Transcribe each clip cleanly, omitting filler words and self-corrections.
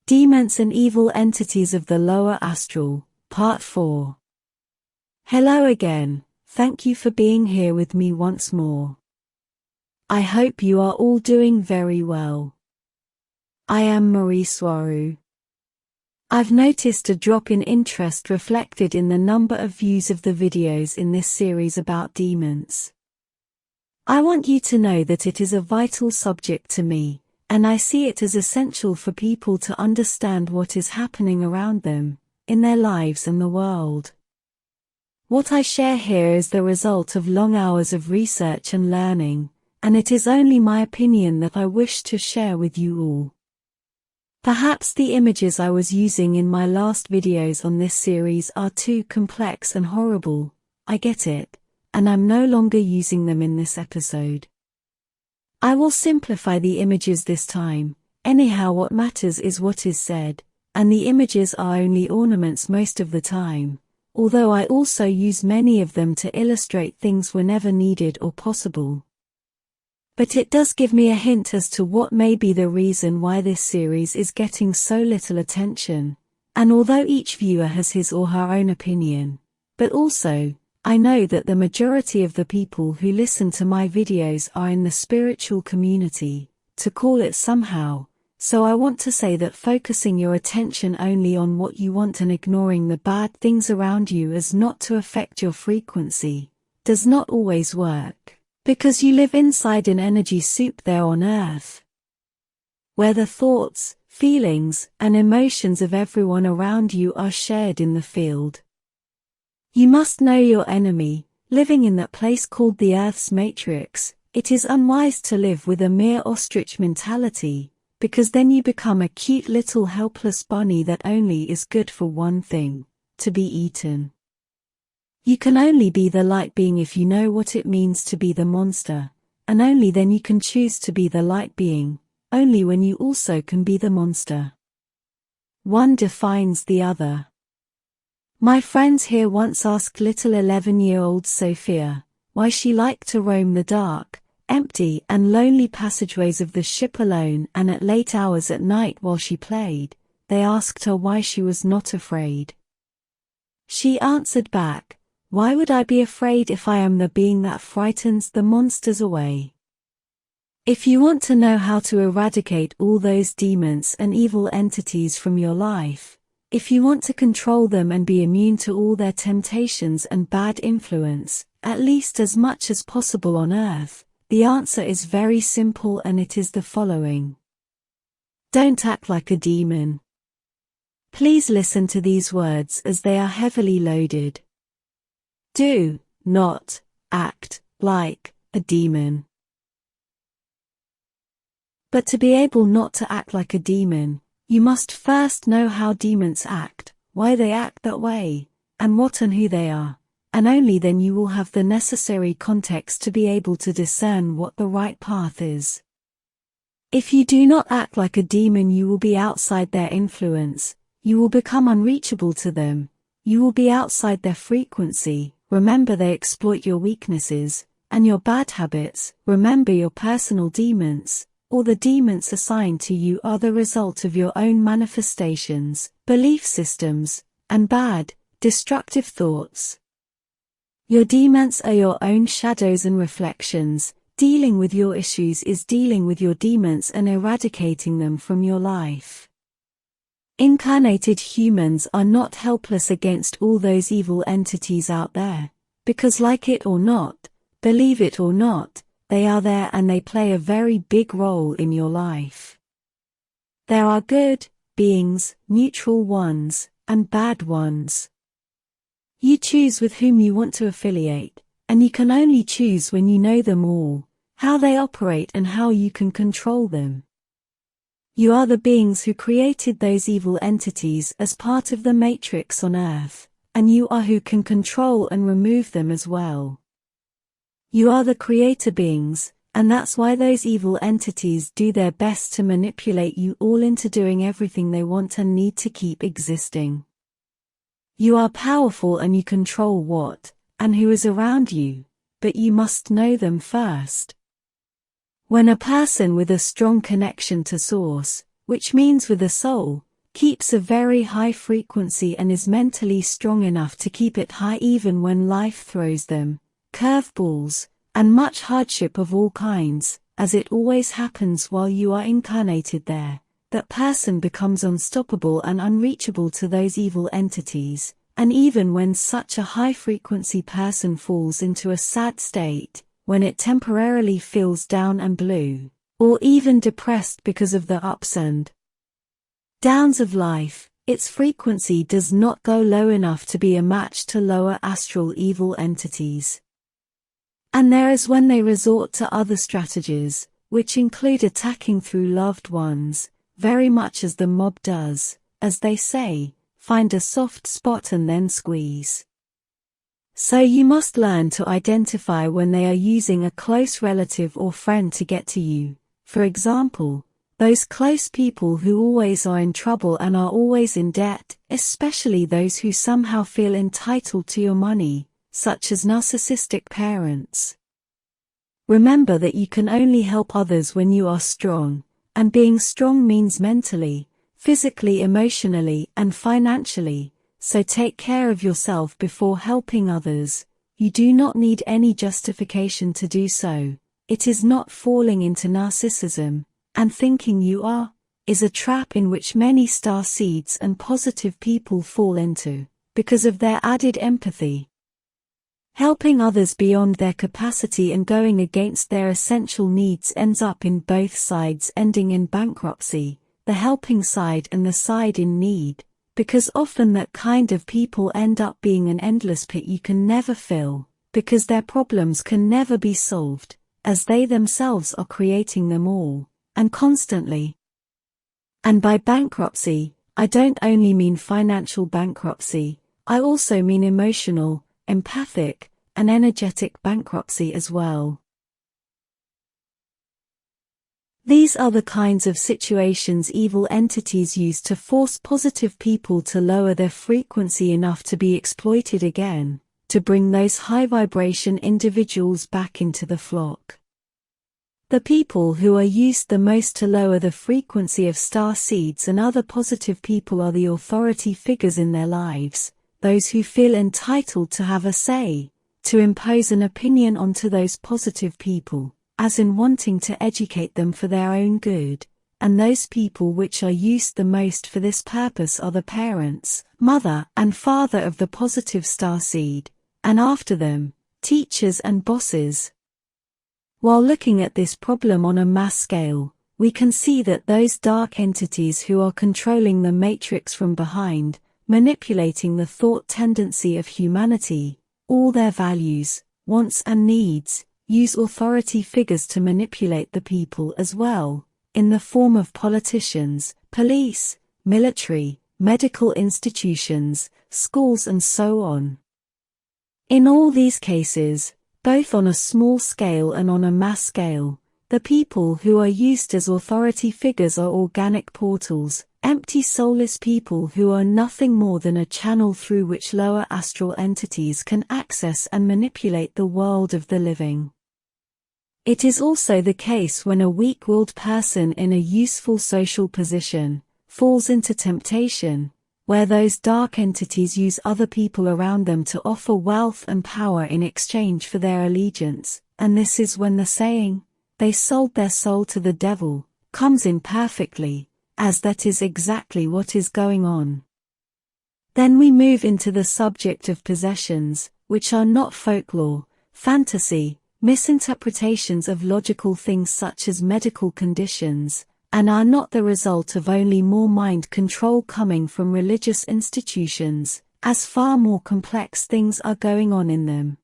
Demons and Evil Entities of the Lower Astral, Part 4. Hello again, thank you for being here with me once more. I hope you are all doing very well. I am Mari Swaruu. I've noticed a drop in interest reflected in the number of views of the videos in this series about demons. I want you to know that it is a vital subject to me, and I see it as essential for people to understand what is happening around them, in their lives and the world. What I share here is the result of long hours of research and learning, and it is only my opinion that I wish to share with you all. Perhaps the images I was using in my last videos on this series are too complex and horrible, I get it, and I'm no longer using them in this episode. I will simplify the images this time. Anyhow, what matters is what is said, and the images are only ornaments most of the time, although I also use many of them to illustrate things whenever needed or possible. But it does give me a hint as to what may be the reason why this series is getting so little attention, and although each viewer has his or her own opinion, but also, I know that the majority of the people who listen to my videos are in the spiritual community, to call it somehow, so I want to say that focusing your attention only on what you want and ignoring the bad things around you as not to affect your frequency, does not always work, because you live inside an energy soup there on Earth, where the thoughts, feelings, and emotions of everyone around you are shared in the field. You must know your enemy. Living in that place called the Earth's matrix, it is unwise to live with a mere ostrich mentality, because then you become a cute little helpless bunny that only is good for one thing, to be eaten. You can only be the light being if you know what it means to be the monster, and only then you can choose to be the light being, only when you also can be the monster. One defines the other. My friends here once asked little 11-year-old Sophia why she liked to roam the dark, empty and lonely passageways of the ship alone, and at late hours at night while she played, they asked her why she was not afraid. She answered back, "Why would I be afraid if I am the being that frightens the monsters away?" If you want to know how to eradicate all those demons and evil entities from your life, if you want to control them and be immune to all their temptations and bad influence, at least as much as possible on Earth, the answer is very simple, and it is the following. Don't act like a demon. Please listen to these words as they are heavily loaded. Do not act like a demon. But to be able not to act like a demon, you must first know how demons act, why they act that way, and what and who they are, and only then you will have the necessary context to be able to discern what the right path is. If you do not act like a demon, you will be outside their influence, you will become unreachable to them, you will be outside their frequency. Remember, they exploit your weaknesses, and your bad habits. Remember, your personal demons, or the demons assigned to you, are the result of your own manifestations, belief systems, and bad, destructive thoughts. Your demons are your own shadows and reflections. Dealing with your issues is dealing with your demons and eradicating them from your life. Incarnated humans are not helpless against all those evil entities out there, because like it or not, believe it or not, they are there and they play a very big role in your life. There are good beings, neutral ones, and bad ones. You choose with whom you want to affiliate, and you can only choose when you know them all, how they operate and how you can control them. You are the beings who created those evil entities as part of the matrix on Earth, and you are who can control and remove them as well. You are the creator beings, and that's why those evil entities do their best to manipulate you all into doing everything they want and need to keep existing. You are powerful and you control what and who is around you, but you must know them first. When a person with a strong connection to Source, which means with a soul, keeps a very high frequency and is mentally strong enough to keep it high even when life throws them curveballs, and much hardship of all kinds, as it always happens while you are incarnated there. That person becomes unstoppable and unreachable to those evil entities, and even when such a high-frequency person falls into a sad state, when it temporarily feels down and blue, or even depressed because of the ups and downs of life, its frequency does not go low enough to be a match to lower astral evil entities. And there is when they resort to other strategies, which include attacking through loved ones, very much as the mob does, as they say, find a soft spot and then squeeze. So you must learn to identify when they are using a close relative or friend to get to you. For example, those close people who always are in trouble and are always in debt, especially those who somehow feel entitled to your money, such as narcissistic parents. Remember that you can only help others when you are strong, and being strong means mentally, physically, emotionally, and financially, so take care of yourself before helping others. You do not need any justification to do so. It is not falling into narcissism, and thinking you are, is a trap in which many star seeds and positive people fall into, because of their added empathy. Helping others beyond their capacity and going against their essential needs ends up in both sides ending in bankruptcy, the helping side and the side in need, because often that kind of people end up being an endless pit you can never fill, because their problems can never be solved, as they themselves are creating them all, and constantly. And by bankruptcy, I don't only mean financial bankruptcy, I also mean emotional, empathic, and energetic bankruptcy as well. These are the kinds of situations evil entities use to force positive people to lower their frequency enough to be exploited again, to bring those high-vibration individuals back into the flock. The people who are used the most to lower the frequency of star seeds and other positive people are the authority figures in their lives, those who feel entitled to have a say, to impose an opinion onto those positive people, as in wanting to educate them for their own good, and those people which are used the most for this purpose are the parents, mother and father of the positive star seed, and after them, teachers and bosses. While looking at this problem on a mass scale, we can see that those dark entities who are controlling the matrix from behind, manipulating the thought tendency of humanity, all their values, wants and needs, use authority figures to manipulate the people as well, in the form of politicians, police, military, medical institutions, schools and so on. In all these cases, both on a small scale and on a mass scale, the people who are used as authority figures are organic portals, empty soulless people who are nothing more than a channel through which lower astral entities can access and manipulate the world of the living. It is also the case when a weak-willed person in a useful social position falls into temptation, where those dark entities use other people around them to offer wealth and power in exchange for their allegiance, and this is when the saying, "They sold their soul to the devil," comes in perfectly, as that is exactly what is going on. Then we move into the subject of possessions, which are not folklore, fantasy, misinterpretations of logical things such as medical conditions, and are not the result of only more mind control coming from religious institutions, as far more complex things are going on in them.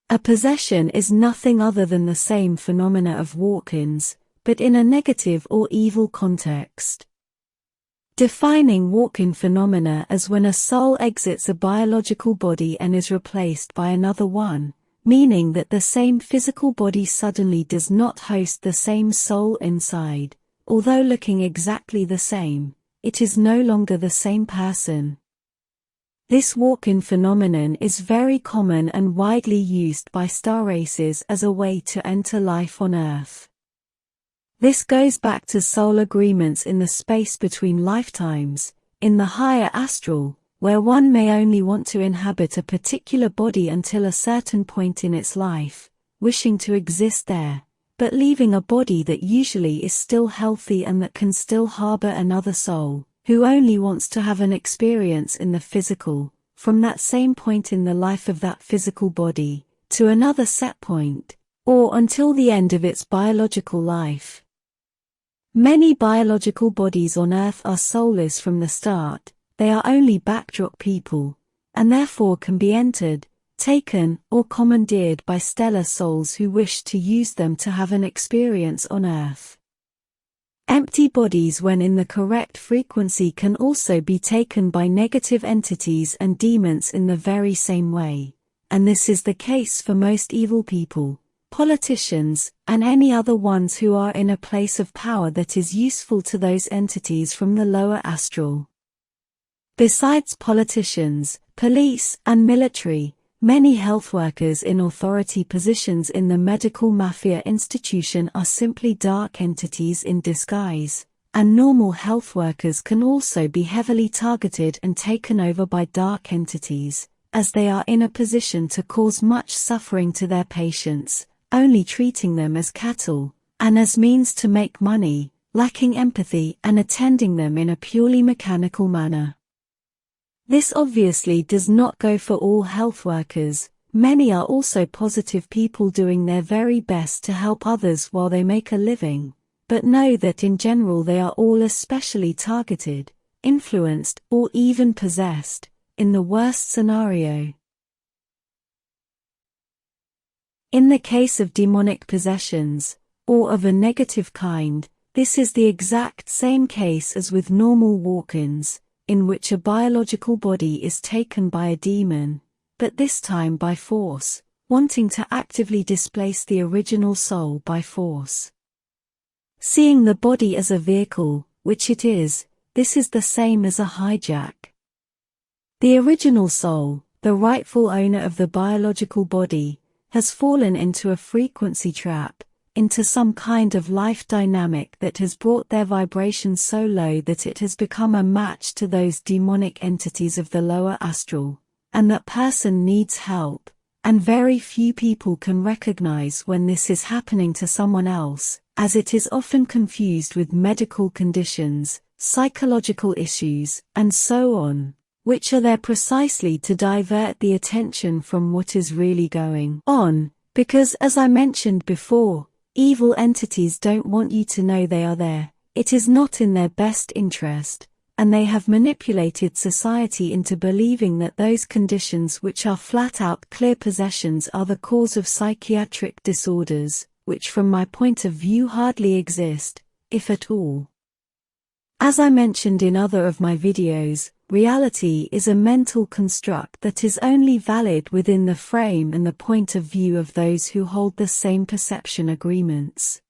A possession is nothing other than the same phenomena of walk-ins, but in a negative or evil context. Defining walk-in phenomena as when a soul exits a biological body and is replaced by another one, meaning that the same physical body suddenly does not host the same soul inside. Although looking exactly the same, it is no longer the same person. This walk-in phenomenon is very common and widely used by star races as a way to enter life on Earth. This goes back to soul agreements in the space between lifetimes, in the higher astral, where one may only want to inhabit a particular body until a certain point in its life, wishing to exist there, but leaving a body that usually is still healthy and that can still harbor another soul, who only wants to have an experience in the physical, from that same point in the life of that physical body, to another set point, or until the end of its biological life. Many biological bodies on Earth are soulless from the start, they are only backdrop people, and therefore can be entered, taken, or commandeered by stellar souls who wish to use them to have an experience on Earth. Empty bodies when in the correct frequency can also be taken by negative entities and demons in the very same way, and this is the case for most evil people, politicians, and any other ones who are in a place of power that is useful to those entities from the lower astral. Besides politicians, police, and military, many health workers in authority positions in the medical mafia institution are simply dark entities in disguise, and normal health workers can also be heavily targeted and taken over by dark entities, as they are in a position to cause much suffering to their patients, only treating them as cattle, and as means to make money, lacking empathy and attending them in a purely mechanical manner. This obviously does not go for all health workers. Many are also positive people doing their very best to help others while they make a living, but know that in general they are all especially targeted, influenced, or even possessed, in the worst scenario. In the case of demonic possessions, or of a negative kind, this is the exact same case as with normal walk-ins, in which a biological body is taken by a demon, but this time by force, wanting to actively displace the original soul by force. Seeing the body as a vehicle, which it is, this is the same as a hijack. The original soul, the rightful owner of the biological body, has fallen into a frequency trap, into some kind of life dynamic that has brought their vibration so low that it has become a match to those demonic entities of the lower astral, and that person needs help, and very few people can recognize when this is happening to someone else, as it is often confused with medical conditions, psychological issues, and so on, which are there precisely to divert the attention from what is really going on, because as I mentioned before, evil entities don't want you to know they are there, it is not in their best interest, and they have manipulated society into believing that those conditions which are flat-out clear possessions are the cause of psychiatric disorders, which from my point of view hardly exist, if at all. As I mentioned in other of my videos, reality is a mental construct that is only valid within the frame and the point of view of those who hold the same perception agreements.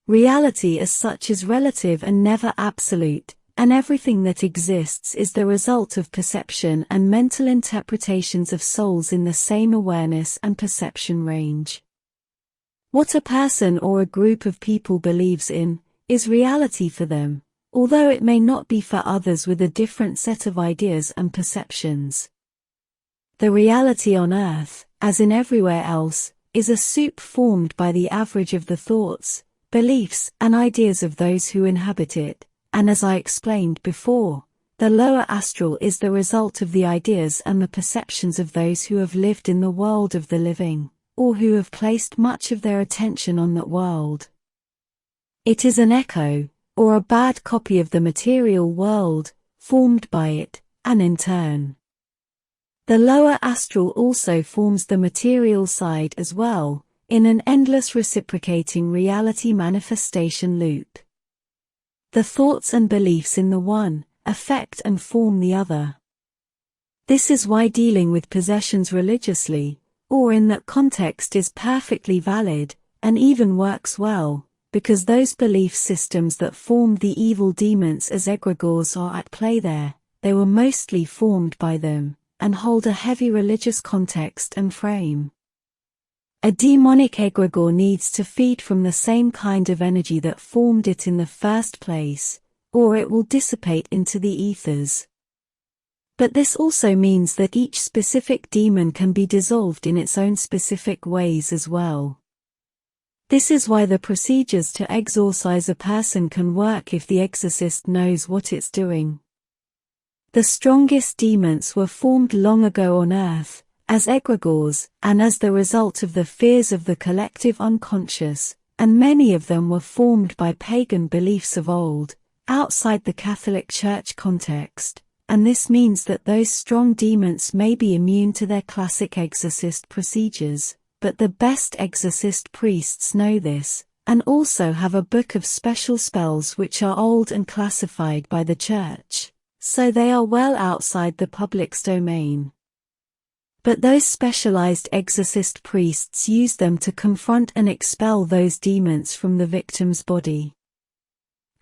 Reality as such is relative and never absolute, and everything that exists is the result of perception and mental interpretations of souls in the same awareness and perception range. What a person or a group of people believes in, is reality for them, although it may not be for others with a different set of ideas and perceptions. The reality on Earth, as in everywhere else, is a soup formed by the average of the thoughts, beliefs, and ideas of those who inhabit it, and as I explained before, the lower astral is the result of the ideas and the perceptions of those who have lived in the world of the living, or who have placed much of their attention on that world. It is an echo, or a bad copy of the material world, formed by it, and in turn. The lower astral also forms the material side as well, in an endless reciprocating reality manifestation loop. The thoughts and beliefs in the one, affect and form the other. This is why dealing with possessions religiously, or in that context is perfectly valid, and even works well, because those belief systems that formed the evil demons as egregores are at play there, they were mostly formed by them, and hold a heavy religious context and frame. A demonic egregore needs to feed from the same kind of energy that formed it in the first place, or it will dissipate into the ethers. But this also means that each specific demon can be dissolved in its own specific ways as well. This is why the procedures to exorcise a person can work if the exorcist knows what it's doing. The strongest demons were formed long ago on Earth, as egregores, and as the result of the fears of the collective unconscious, and many of them were formed by pagan beliefs of old, outside the Catholic Church context, and this means that those strong demons may be immune to their classic exorcist procedures, but the best exorcist priests know this, and also have a book of special spells which are old and classified by the Church, so they are well outside the public's domain. But those specialized exorcist priests use them to confront and expel those demons from the victim's body.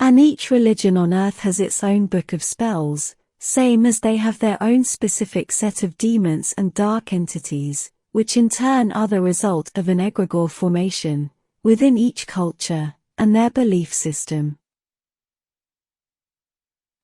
And each religion on earth has its own book of spells, same as they have their own specific set of demons and dark entities, which in turn are the result of an egregore formation, within each culture, and their belief system.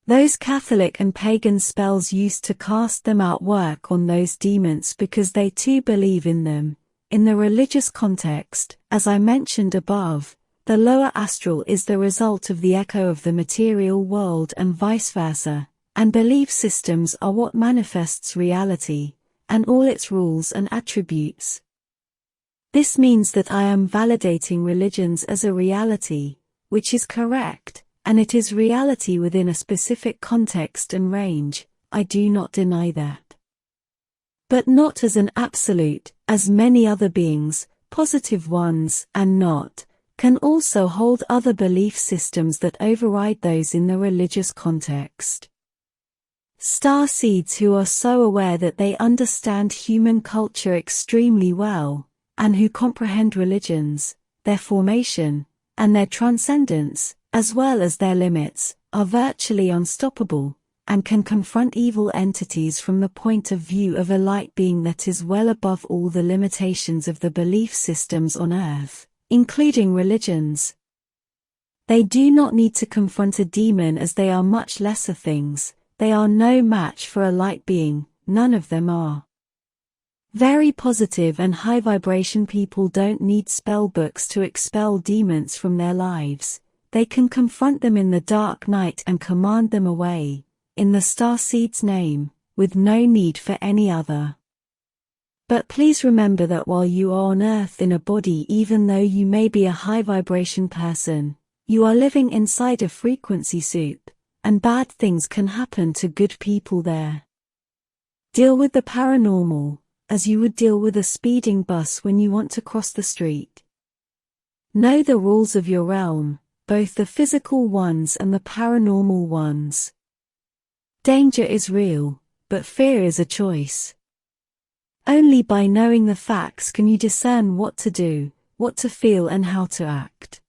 Those Catholic and pagan spells used to cast them out work on those demons because they too believe in them. In the religious context, as I mentioned above, the lower astral is the result of the echo of the material world and vice versa, and belief systems are what manifests reality, and all its rules and attributes. This means that I am validating religions as a reality, which is correct, and it is reality within a specific context and range. I do not deny that. But not as an absolute, as many other beings, positive ones and not, can also hold other belief systems that override those in the religious context. Starseeds who are so aware that they understand human culture extremely well, and who comprehend religions, their formation, and their transcendence, as well as their limits, are virtually unstoppable, and can confront evil entities from the point of view of a light being that is well above all the limitations of the belief systems on Earth, including religions. They do not need to confront a demon as they are much lesser things. They are no match for a light being, none of them are. Very positive and high vibration people don't need spell books to expel demons from their lives. They can confront them in the dark night and command them away, in the starseed's name, with no need for any other. But please remember that while you are on Earth in a body, even though you may be a high vibration person, you are living inside a frequency soup. And bad things can happen to good people there. Deal with the paranormal, as you would deal with a speeding bus when you want to cross the street. Know the rules of your realm, both the physical ones and the paranormal ones. Danger is real, but fear is a choice. Only by knowing the facts can you discern what to do, what to feel and how to act.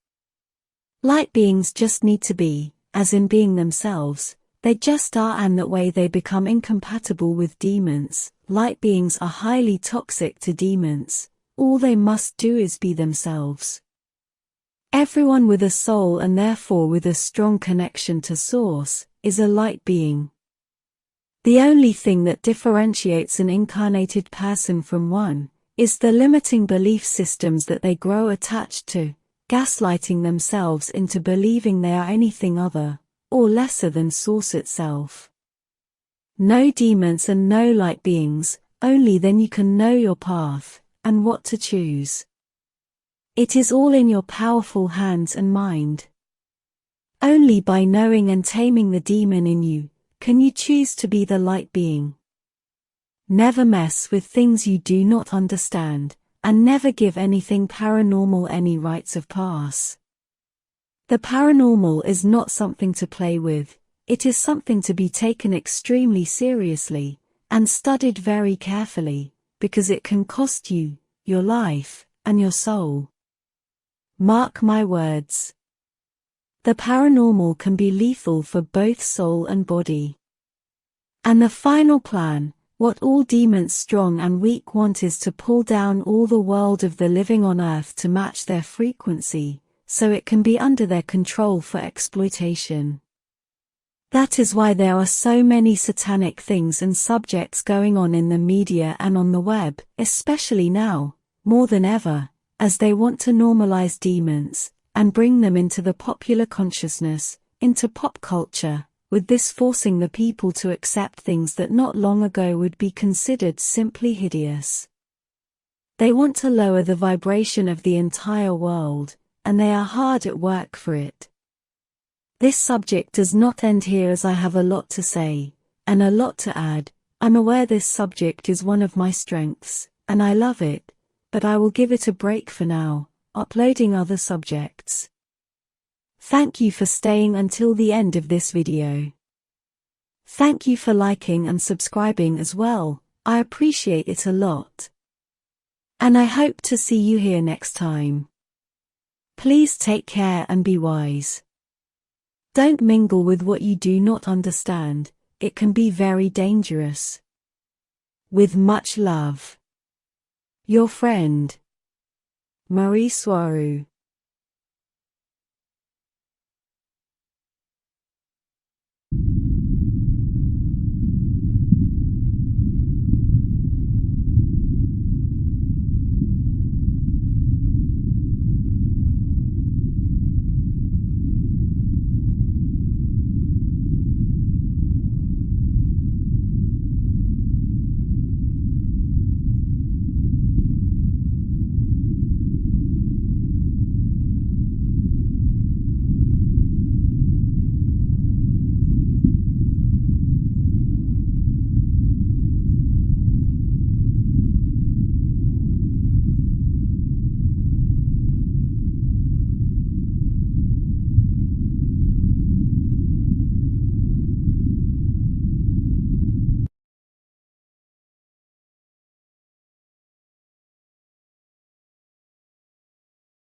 Light beings just need to be, as in being themselves, they just are, and that way they become incompatible with demons. Light beings are highly toxic to demons. All they must do is be themselves. Everyone with a soul, and therefore with a strong connection to Source, is a light being. The only thing that differentiates an incarnated person from one, is the limiting belief systems that they grow attached to, gaslighting themselves into believing they are anything other, or lesser than Source itself. No demons and no light beings, only then you can know your path, and what to choose. It is all in your powerful hands and mind. Only by knowing and taming the demon in you, can you choose to be the light being. Never mess with things you do not understand, and never give anything paranormal any rights of pass. The paranormal is not something to play with, it is something to be taken extremely seriously, and studied very carefully, because it can cost you, your life, and your soul. Mark my words. The paranormal can be lethal for both soul and body. And the final plan, What all demons strong and weak want is to pull down all the world of the living on earth to match their frequency, so it can be under their control for exploitation. That is why there are so many satanic things and subjects going on in the media and on the web, especially now, more than ever, as they want to normalize demons, and bring them into the popular consciousness, into pop culture, with this forcing the people to accept things that not long ago would be considered simply hideous. They want to lower the vibration of the entire world, and they are hard at work for it. This subject does not end here, as I have a lot to say, and a lot to add. I'm aware this subject is one of my strengths, and I love it, but I will give it a break for now, uploading other subjects. Thank you for staying until the end of this video. Thank you for liking and subscribing as well, I appreciate it a lot. And I hope to see you here next time. Please take care and be wise. Don't mingle with what you do not understand, it can be very dangerous. With much love. Your friend, Mari Swaruu.